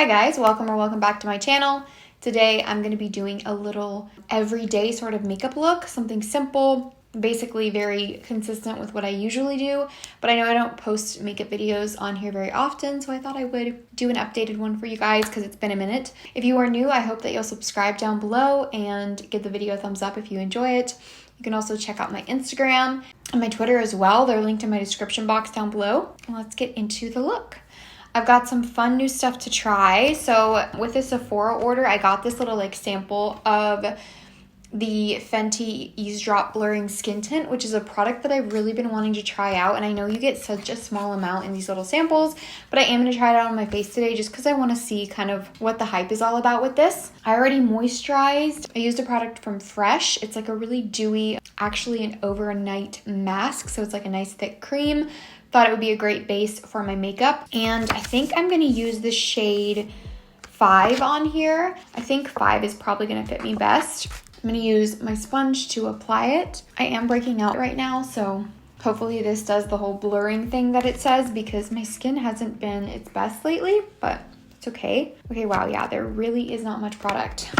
guys, welcome back to my channel. Today I'm going to be doing a little everyday sort of makeup look, something simple, basically very consistent with what I usually do, but I know I don't post makeup videos on here very often, so I thought I would do an updated one for you guys because it's been a minute. If you are new, I hope that you'll subscribe down below and give the video a thumbs up if you enjoy it. You can also check out my Instagram and my Twitter as well. They're linked in my description box down below. And let's get into the look. I've got some fun new stuff to try. So with this Sephora order, I got this little sample of the Fenty Eavesdrop Blurring Skin Tint, which is a product that I've really been wanting to try out. And I know you get such a small amount in these little samples, but I am going to try it out on my face today just because I want to see kind of what the hype is all about with this. I already moisturized. I used a product from Fresh. It's like a really dewy, actually an overnight mask. So it's like a nice thick cream. Thought it would be a great base for my makeup. And I think I'm going to use the shade 5 on here. I think 5 is probably going to fit me best. I'm going to use my sponge to apply it. I am breaking out right now, so hopefully this does the whole blurring thing that it says because my skin hasn't been its best lately, but it's okay. Okay, wow, yeah, there really is not much product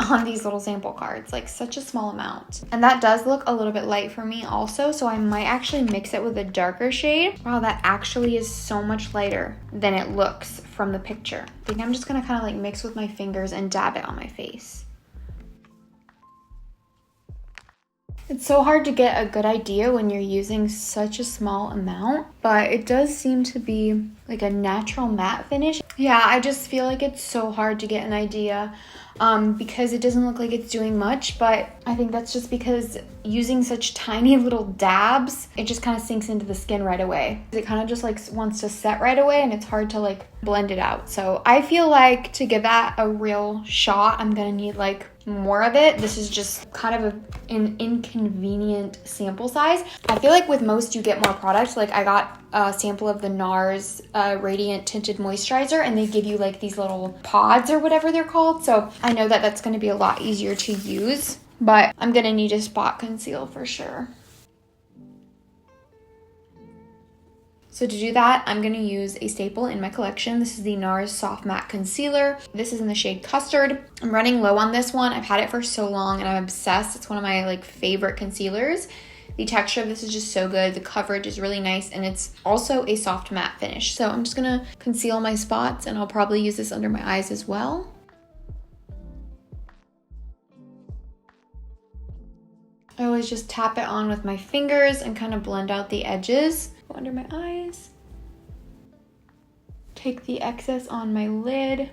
on these little sample cards, like such a small amount. And that does look a little bit light for me also, so I might actually mix it with a darker shade. Wow, that actually is so much lighter than it looks from the picture. I think I'm just gonna kind of like mix with my fingers and dab it on my face. It's so hard to get a good idea when you're using such a small amount, but it does seem to be like a natural matte finish. Yeah, I just feel like it's so hard to get an idea because it doesn't look like it's doing much, but I think that's just because using such tiny little dabs, it just kind of sinks into the skin right away. It kind of just like wants to set right away and it's hard to like blend it out. So I feel like to give that a real shot, I'm gonna need like more of it. This is just kind of an inconvenient sample size. I feel like with most you get more product. Like I got a sample of the Nars Radiant Tinted Moisturizer and they give you like these little pods or whatever they're called. So I know that that's going to be a lot easier to use, but I'm going to need to spot conceal for sure. So to do that, I'm going to use a staple in my collection. This is the Nars Soft Matte Concealer. This is in the shade Custard. I'm running low on this one. I've had it for so long and I'm obsessed. It's one of my like favorite concealers. The texture of this is just so good. The coverage is really nice and it's also a soft matte finish. So I'm just going to conceal my spots and I'll probably use this under my eyes as well. I always just tap it on with my fingers and kind of blend out the edges. Go under my eyes. Take the excess on my lid.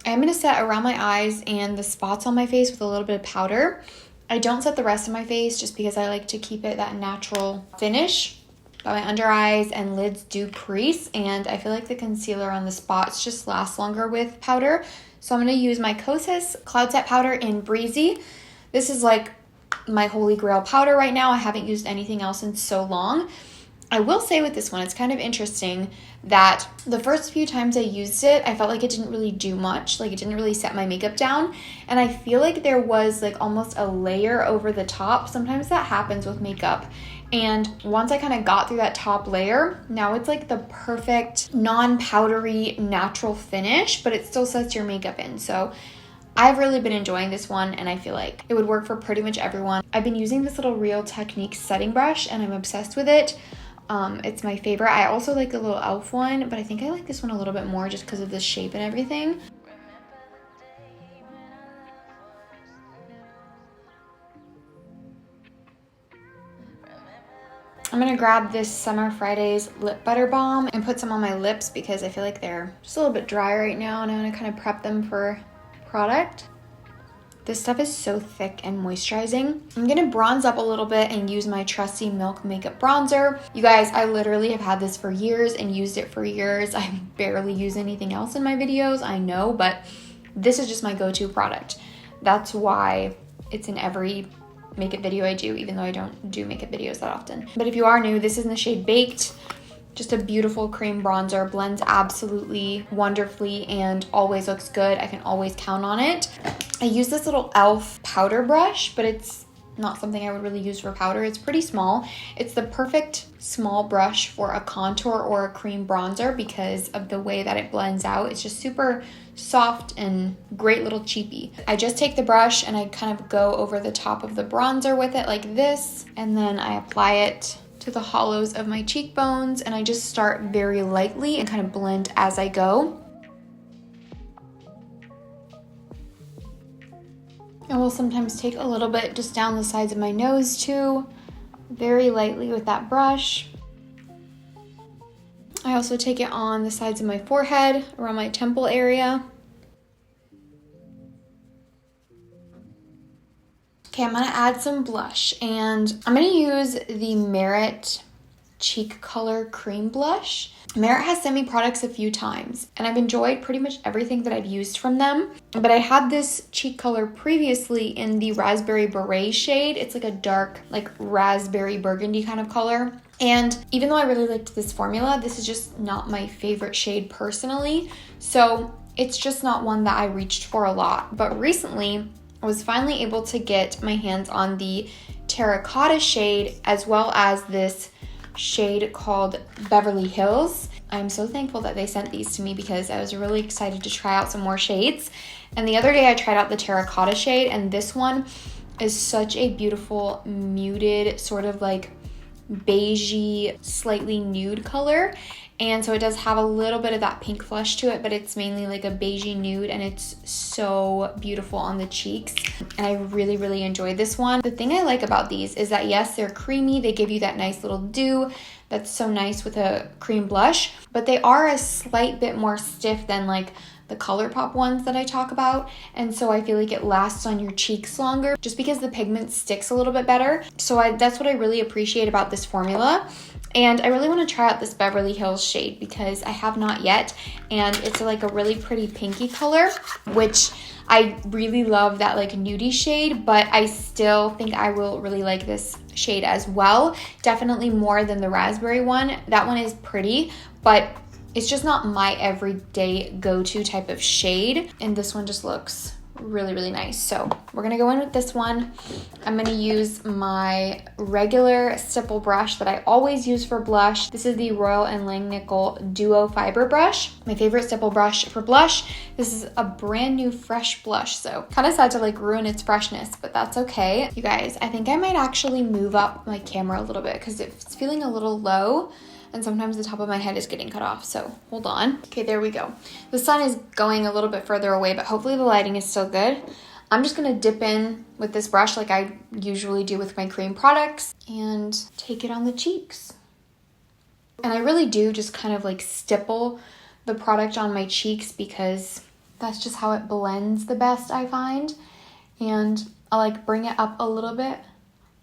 I'm going to set around my eyes and the spots on my face with a little bit of powder. I don't set the rest of my face just because I like to keep it that natural finish. But my under eyes and lids do crease and I feel like the concealer on the spots just lasts longer with powder. So I'm going to use my Kosas Cloud Set Powder in Breezy. This is like my holy grail powder right now. I haven't used anything else in so long. I will say with this one, it's kind of interesting that the first few times I used it, I felt like it didn't really do much. Like it didn't really set my makeup down. And I feel like there was like almost a layer over the top. Sometimes that happens with makeup. And once I kind of got through that top layer, now it's like the perfect non-powdery natural finish, but it still sets your makeup in. So I've really been enjoying this one and I feel like it would work for pretty much everyone. I've been using this little Real Techniques setting brush and I'm obsessed with it. It's my favorite. I also like the little e.l.f. one, but I think I like this one a little bit more just because of the shape and everything. I'm gonna grab this Summer Fridays Lip Butter Balm and put some on my lips because I feel like they're just a little bit dry right now and I want to kind of prep them for product. This stuff is so thick and moisturizing. I'm gonna bronze up a little bit and use my trusty Milk Makeup Bronzer. You guys, I literally have had this for years and used it for years. I barely use anything else in my videos, I know, but this is just my go-to product. That's why it's in every makeup video I do, even though I don't do makeup videos that often. But if you are new, this is in the shade Baked. Just a beautiful cream bronzer, blends absolutely wonderfully and always looks good. I can always count on it. I use this little e.l.f. powder brush, but it's not something I would really use for powder. It's pretty small. It's the perfect small brush for a contour or a cream bronzer because of the way that it blends out. It's just super soft and great little cheapy. I just take the brush and I kind of go over the top of the bronzer with it like this, and then I apply it to the hollows of my cheekbones, and I just start very lightly and kind of blend as I go. I will sometimes take a little bit just down the sides of my nose too, very lightly with that brush. I also take it on the sides of my forehead, around my temple area. Okay, I'm gonna add some blush, and I'm gonna use the Merit Cheek Color Cream Blush. Merit has sent me products a few times, and I've enjoyed pretty much everything that I've used from them. But I had this cheek color previously in the Raspberry Beret shade. It's like a dark, like raspberry burgundy kind of color. And even though I really liked this formula, this is just not my favorite shade personally. So it's just not one that I reached for a lot. But recently, I was finally able to get my hands on the terracotta shade as well as this shade called Beverly Hills. I'm so thankful that they sent these to me because I was really excited to try out some more shades. And the other day I tried out the terracotta shade, and this one is such a beautiful muted sort of like beigey, slightly nude color. And so it does have a little bit of that pink flush to it, but it's mainly like a beigey nude, and it's so beautiful on the cheeks. And I really, really enjoyed this one. The thing I like about these is that yes, they're creamy. They give you that nice little dew that's so nice with a cream blush, but they are a slight bit more stiff than like the Colourpop ones that I talk about. And so I feel like it lasts on your cheeks longer just because the pigment sticks a little bit better. So that's what I really appreciate about this formula. And I really want to try out this Beverly Hills shade because I have not yet. And it's like a really pretty pinky color, which I really love that like nudie shade, but I still think I will really like this shade as well. Definitely more than the raspberry one. That one is pretty, but it's just not my everyday go-to type of shade. And this one just looks really, really nice. So we're gonna go in with this one. I'm gonna use my regular stipple brush that I always use for blush. This is the Royal & Langnickel Duo Fiber Brush, my favorite stipple brush for blush. This is a brand new fresh blush, so kind of sad to like ruin its freshness, but that's okay. You guys, I think I might actually move up my camera a little bit because it's feeling a little low. And sometimes the top of my head is getting cut off, so hold on. Okay, there we go. The sun is going a little bit further away, but hopefully the lighting is still good. I'm just gonna dip in with this brush like I usually do with my cream products and take it on the cheeks. And I really do just kind of like stipple the product on my cheeks because that's just how it blends the best, I find. And I'll like bring it up a little bit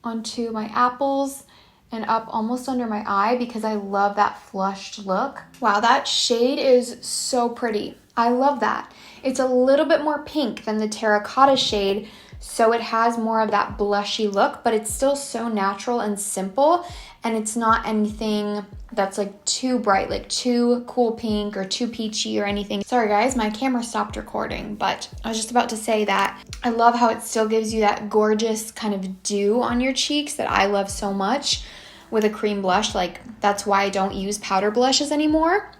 onto my apples and up almost under my eye because I love that flushed look. Wow, that shade is so pretty. I love that. It's a little bit more pink than the terracotta shade, so it has more of that blushy look, but it's still so natural and simple, and it's not anything that's like too bright, like too cool pink or too peachy or anything. Sorry guys, my camera stopped recording, but I was just about to say that I love how it still gives you that gorgeous kind of dew on your cheeks that I love so much with a cream blush. Like that's why I don't use powder blushes anymore.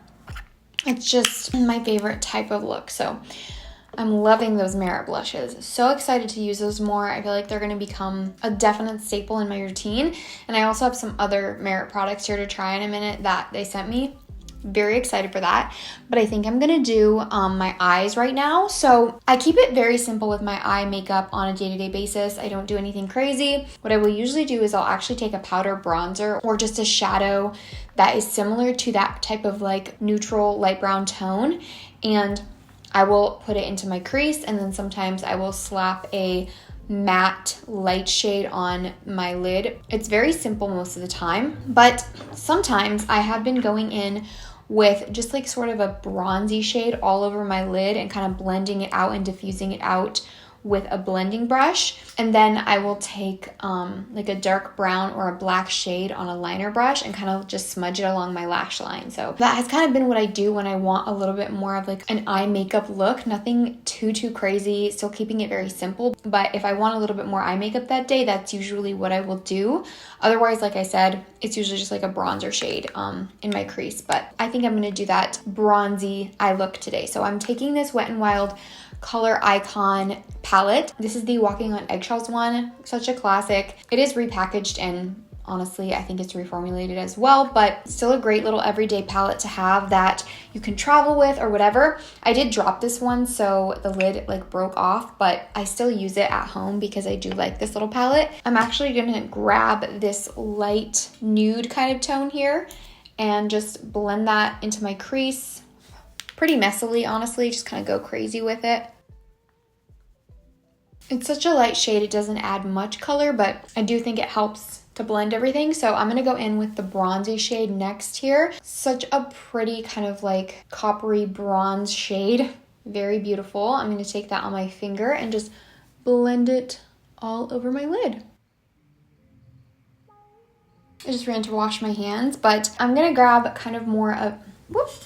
It's just my favorite type of look. So I'm loving those Merit blushes. So excited to use those more. I feel like they're going to become a definite staple in my routine. And I also have some other Merit products here to try in a minute that they sent me. Very excited for that. But I think I'm going to do my eyes right now. So I keep it very simple with my eye makeup on a day-to-day basis. I don't do anything crazy. What I will usually do is I'll actually take a powder bronzer or just a shadow that is similar to that type of like neutral light brown tone. And I will put it into my crease, and then sometimes I will slap a matte light shade on my lid. It's very simple most of the time, but sometimes I have been going in with just like sort of a bronzy shade all over my lid and kind of blending it out and diffusing it out with a blending brush. And then I will take like a dark brown or a black shade on a liner brush and kind of just smudge it along my lash line. So that has kind of been what I do when I want a little bit more of like an eye makeup look. Nothing too crazy, still keeping it very simple. But if I want a little bit more eye makeup that day, that's usually what I will do. Otherwise, like I said, it's usually just like a bronzer shade in my crease. But I think I'm going to do that bronzy eye look today. So I'm taking this Wet n Wild Color Icon palette. This is the Walking on Eggshells one, such a classic. It is repackaged and honestly, I think it's reformulated as well, but still a great little everyday palette to have that you can travel with or whatever. I did drop this one, so the lid like broke off, but I still use it at home because I do like this little palette. I'm actually gonna grab this light nude kind of tone here and just blend that into my crease. Pretty messily, honestly, just kind of go crazy with it. It's such a light shade, it doesn't add much color, but I do think it helps to blend everything. So I'm gonna go in with the bronzy shade next here. Such a pretty kind of like coppery bronze shade, very beautiful. I'm gonna take that on my finger and just blend it all over my lid. I just ran to wash my hands, but I'm gonna grab kind of more of,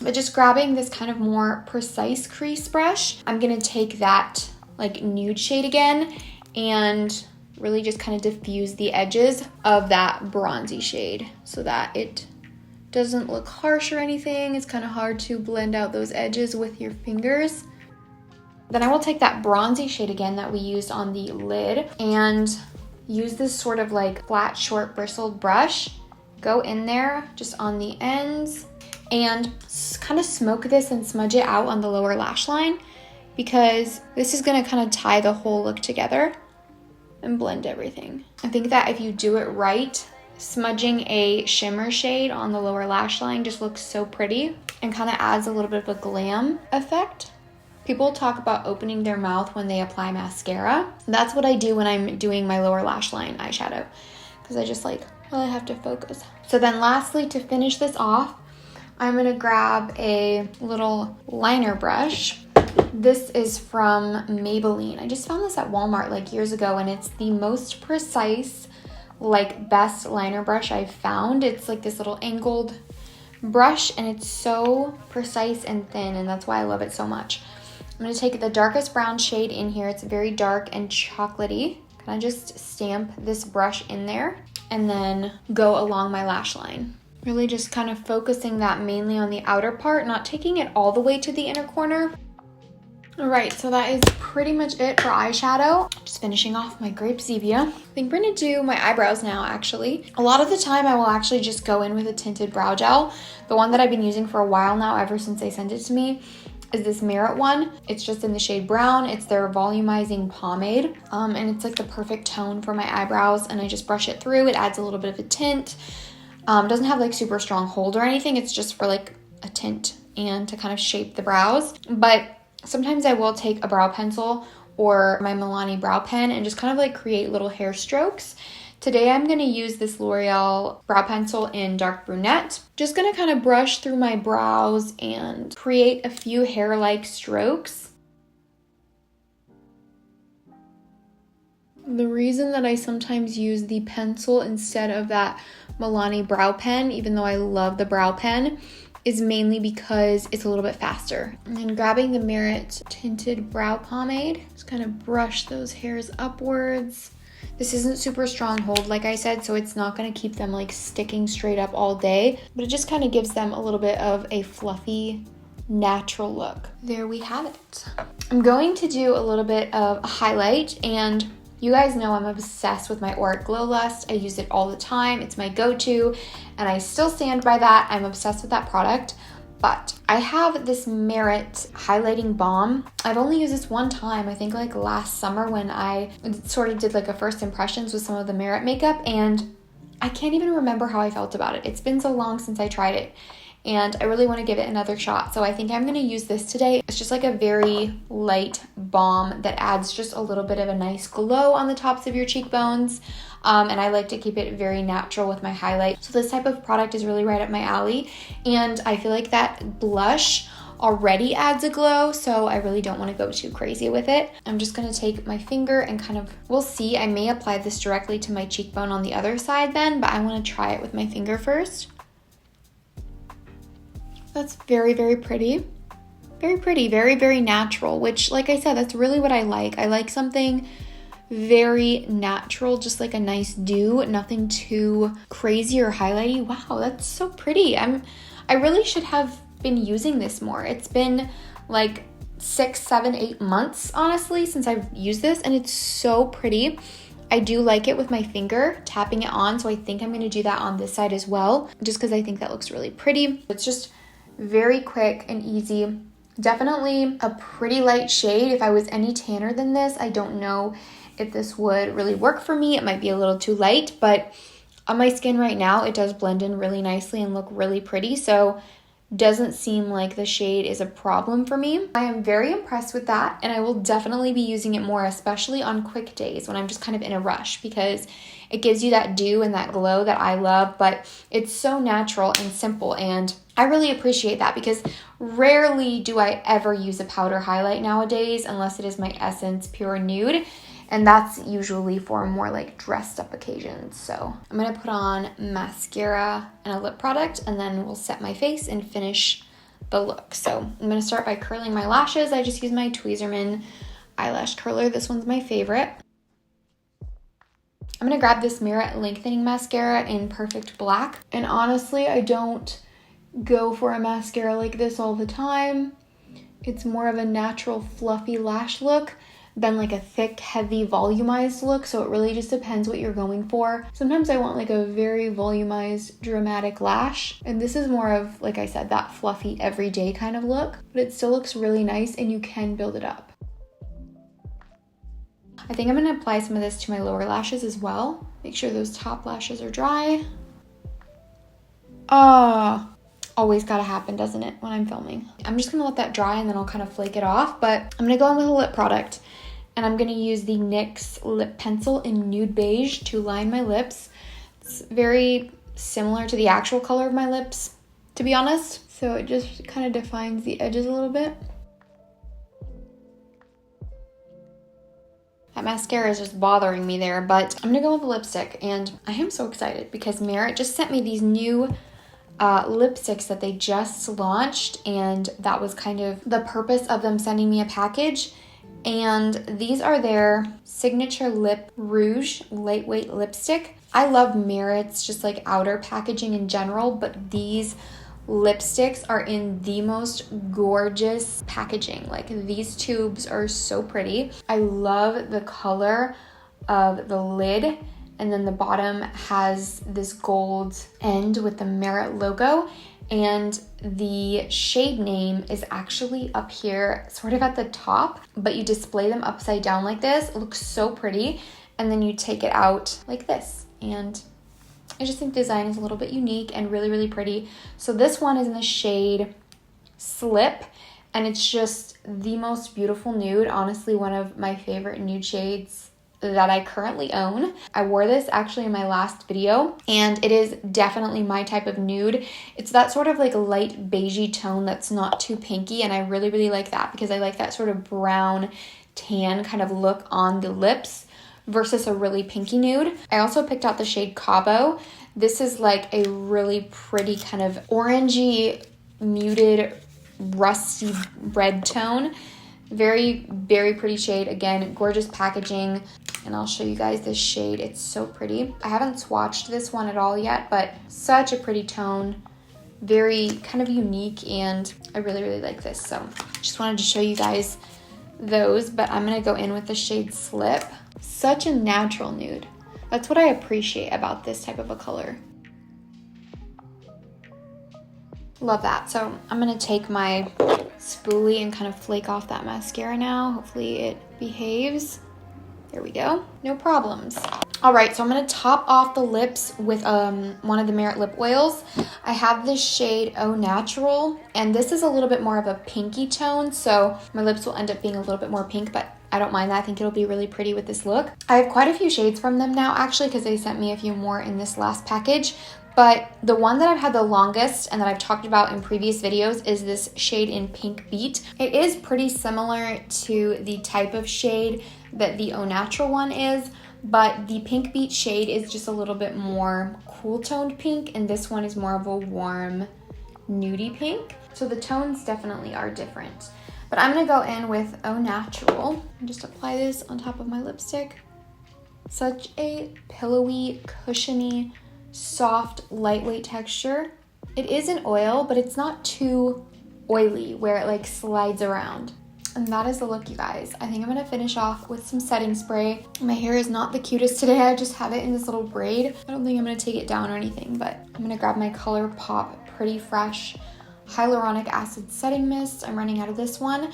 but just grabbing this kind of more precise crease brush, I'm gonna take that like nude shade again and really just kind of diffuse the edges of that bronzy shade so that it doesn't look harsh or anything. It's kind of hard to blend out those edges with your fingers. Then I will take that bronzy shade again that we used on the lid and use this sort of like flat, short, bristled brush. Go in there just on the ends and kind of smoke this and smudge it out on the lower lash line because this is going to kind of tie the whole look together and blend everything. I think that if you do it right, smudging a shimmer shade on the lower lash line just looks so pretty and kind of adds a little bit of a glam effect. People talk about opening their mouth when they apply mascara. That's what I do when I'm doing my lower lash line eyeshadow because I just like, well, I have to focus. So then lastly, to finish this off, I'm gonna grab a little liner brush. This is from Maybelline. I just found this at Walmart like years ago and it's the most precise, like best liner brush I've found. It's like this little angled brush and it's so precise and thin and that's why I love it so much. I'm gonna take the darkest brown shade in here. It's very dark and chocolatey. Can I just stamp this brush in there and then go along my lash line? Really just kind of focusing that mainly on the outer part, not taking it all the way to the inner corner. All right, so that is pretty much it for eyeshadow. Just finishing off my grape Zevia. I think we're gonna do my eyebrows now, actually. A lot of the time I will actually just go in with a tinted brow gel. The one that I've been using for a while now, ever since they sent it to me, is this Merit one. It's just in the shade brown. It's their volumizing pomade, and it's like the perfect tone for my eyebrows, and I just brush it through. It adds a little bit of a tint. It doesn't have like super strong hold or anything. It's just for like a tint and to kind of shape the brows. But sometimes I will take a brow pencil or my Milani brow pen and just kind of like create little hair strokes. Today I'm going to use this L'Oreal brow pencil in dark brunette. Just going to kind of brush through my brows and create a few hair-like strokes. The reason that I sometimes use the pencil instead of that Milani brow pen, even though I love the brow pen, is mainly because it's a little bit faster. And then grabbing the Merit tinted brow pomade, just kind of brush those hairs upwards. This isn't super strong hold, like I said, so it's not going to keep them like sticking straight up all day, but it just kind of gives them a little bit of a fluffy, natural look. There we have it. I'm going to do a little bit of a highlight, and you guys know I'm obsessed with my Auric Glow Lust. I use it all the time. It's my go-to, and I still stand by that. I'm obsessed with that product. But I have this Merit highlighting balm. I've only used this one time, I think like last summer when I sort of did like a first impressions with some of the Merit makeup, and I can't even remember how I felt about it. It's been so long since I tried it, and I really want to give it another shot. So I think I'm going to use this today. It's just like a very light balm that adds just a little bit of a nice glow on the tops of your cheekbones. And I like to keep it very natural with my highlight. So this type of product is really right up my alley. And I feel like that blush already adds a glow, so I really don't want to go too crazy with it. I'm just going to take my finger and kind of, we'll see, I may apply this directly to my cheekbone on the other side then, but I want to try it with my finger first. That's very, very pretty. Very pretty, very, very natural, which, like I said, that's really what I like. I like something very natural, just like a nice dew, nothing too crazy or highlighty. Wow, that's so pretty. I really should have been using this more. It's been like 6, 7, 8 months, honestly, since I've used this, and it's so pretty. I do like it with my finger, tapping it on, so I think I'm gonna do that on this side as well, just because I think that looks really pretty. It's just very quick and easy. Definitely a pretty light shade. If I was any tanner than this, I don't know if this would really work for me. It might be a little too light, but on my skin right now, it does blend in really nicely and look really pretty, so doesn't seem like the shade is a problem for me. I am very impressed with that, and I will definitely be using it more, especially on quick days when I'm just kind of in a rush, because it gives you that dew and that glow that I love, but it's so natural and simple, and I really appreciate that because rarely do I ever use a powder highlight nowadays unless it is my Essence Pure Nude, and that's usually for more like dressed up occasions. So I'm gonna put on mascara and a lip product, and then we'll set my face and finish the look. So I'm gonna start by curling my lashes. I just use my Tweezerman eyelash curler. This one's my favorite. I'm gonna grab this Merit Lengthening Mascara in Perfect Black. And honestly, I don't go for a mascara like this all the time. It's more of a natural fluffy lash look than like a thick, heavy, volumized look, so it really just depends what you're going for. Sometimes I want like a very volumized, dramatic lash, and this is more of, like I said, that fluffy, everyday kind of look, but it still looks really nice and you can build it up. I think I'm gonna apply some of this to my lower lashes as well. Make sure those top lashes are dry. Always gotta happen, doesn't it, when I'm filming? I'm just gonna let that dry and then I'll kind of flake it off, but I'm gonna go in with a lip product, and I'm gonna use the NYX lip pencil in Nude Beige to line my lips. It's very similar to the actual color of my lips, to be honest, so it just kind of defines the edges a little bit. That mascara is just bothering me there, but I'm gonna go with a lipstick, and I am so excited because Merit just sent me these new lipsticks that they just launched, and that was kind of the purpose of them sending me a package. And these are their signature lip rouge lightweight lipstick. I love Merit's just like outer packaging in general, but these lipsticks are in the most gorgeous packaging. Like, these tubes are so pretty. I love the color of the lid, and then the bottom has this gold end with the Merit logo, and the shade name is actually up here, sort of at the top, but you display them upside down like this. It looks so pretty, and then you take it out like this, and I just think the design is a little bit unique and really, really pretty. So this one is in the shade Slip, and it's just the most beautiful nude. Honestly, one of my favorite nude shades that I currently own. I wore this actually in my last video, and it is definitely my type of nude. It's that sort of like light beigey tone that's not too pinky, and I really, really like that because I like that sort of brown tan kind of look on the lips versus a really pinky nude. I also picked out the shade Cabo. This is like a really pretty kind of orangey, muted, rusty red tone. Very, very pretty shade. Again, gorgeous packaging. And I'll show you guys this shade. It's so pretty. I haven't swatched this one at all yet, but such a pretty tone. Very kind of unique, and I really, really like this. So just wanted to show you guys those, but I'm gonna go in with the shade Slip. Such a natural nude. That's what I appreciate about this type of a color. Love that. So I'm gonna take my spoolie and kind of flake off that mascara now. Hopefully it behaves. There we go. No problems. All right, so I'm gonna top off the lips with one of the Merit lip oils. I have this shade Au Natural, and this is a little bit more of a pinky tone, so my lips will end up being a little bit more pink, but I don't mind that. I think it'll be really pretty with this look. I have quite a few shades from them now, actually, because they sent me a few more in this last package, But the one that I've had the longest and that I've talked about in previous videos is this shade in Pink Beat. It is pretty similar to the type of shade that the Au Natural one is, but the Pink Beat shade is just a little bit more cool toned pink, and this one is more of a warm nudie pink. So the tones definitely are different. But I'm gonna go in with Au Natural and just apply this on top of my lipstick. Such a pillowy, cushiony, soft, lightweight texture. It is an oil, but it's not too oily where it like slides around. And that is the look, you guys. I think I'm gonna finish off with some setting spray. My hair is not the cutest today. I just have it in this little braid. I don't think I'm gonna take it down or anything, but I'm gonna grab my Colourpop Pretty Fresh Hyaluronic Acid Setting Mist. I'm running out of this one.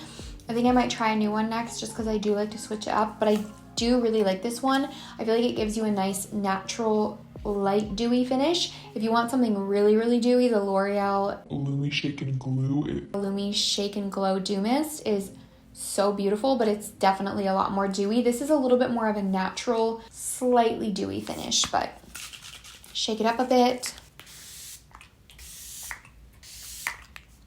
I think I might try a new one next just because I do like to switch it up, but I do really like this one. I feel like it gives you a nice natural light dewy finish. If you want something really, really dewy, the L'Oreal Lumi Shake and Glow Dew Mist is so beautiful, but it's definitely a lot more dewy. This is a little bit more of a natural, slightly dewy finish, but shake it up a bit.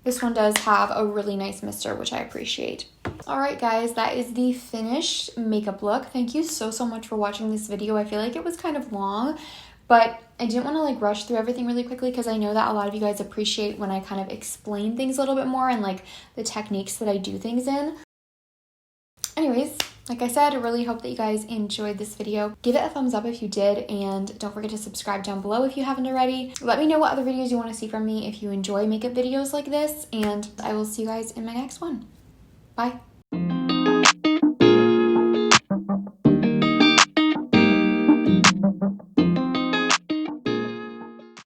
This one does have a really nice mister, which I appreciate. All right, guys, that is the finished makeup look. Thank you so much for watching this video. I feel like it was kind of long, but I didn't want to like rush through everything really quickly because I know that a lot of you guys appreciate when I kind of explain things a little bit more and like the techniques that I do things in. Anyways, like I said, I really hope that you guys enjoyed this video. Give it a thumbs up if you did, and don't forget to subscribe down below if you haven't already. Let me know what other videos you want to see from me if you enjoy makeup videos like this, and I will see you guys in my next one. Bye.